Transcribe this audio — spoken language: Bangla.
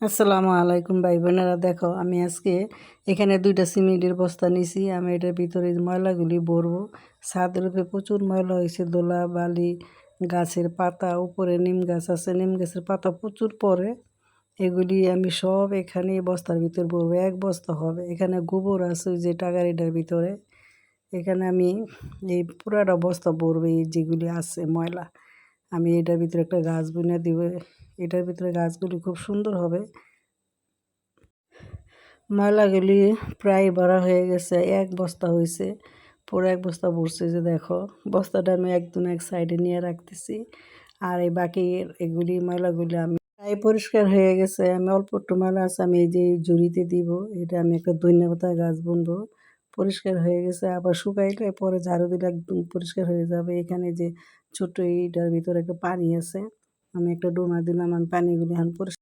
আসসালামু আলাইকুম ভাই বোনেরা, দেখো আমি আজকে এখানে 2টা সিমেন্টের বস্তা নিছি। আমি এটার ভিতরে ময়লাগুলি ভরবো। ছাদের উপরে প্রচুর ময়লা হয়েছে, দোলা বালি, গাছের পাতা, উপরে নিম গাছ আছে, নিম গাছের পাতা প্রচুর পড়ে। এগুলি আমি সব এখানে এই বস্তার ভিতর ভরবো। 1 বস্তা হবে। এখানে গোবর আছে ওই যে টাকারিটার ভিতরে। এখানে আমি এই পুরাটা বস্তা ভরবো, এই যেগুলি আছে ময়লা। আমি এটার ভিতরে একটা গাছ বুনে দিব। এটার ভিতরে গাছগুলি খুব সুন্দর হবে। ময়লাগুলি প্রায় ভরা হয়ে গেছে, 1 বস্তা হয়েছে, পুরো 1 বস্তা ভরছে। যে দেখো বস্তাটা আমি একদম এক সাইডে নিয়ে রাখতেছি, আর এই বাকি এগুলি ময়লাগুলি আমি প্রায় পরিষ্কার হয়ে গেছে। আমি অল্প একটু ময়লা আছে, আমি এই যে ঝুড়িতে দিব। এটা আমি একটা ধন্যপাতা গাছ বুনবো। পরিষ্কার হয়ে গেছে, আবার শুকাইলে পরে ঝাড়ু দিলে একদম পরিষ্কার হয়ে যাবে। এখানে যে ছোট্ট এইটার ভিতরে একটা পানি আছে, আমি একটা ডোনা দিলাম, আমি পানিগুলি এখন পরিষ্কার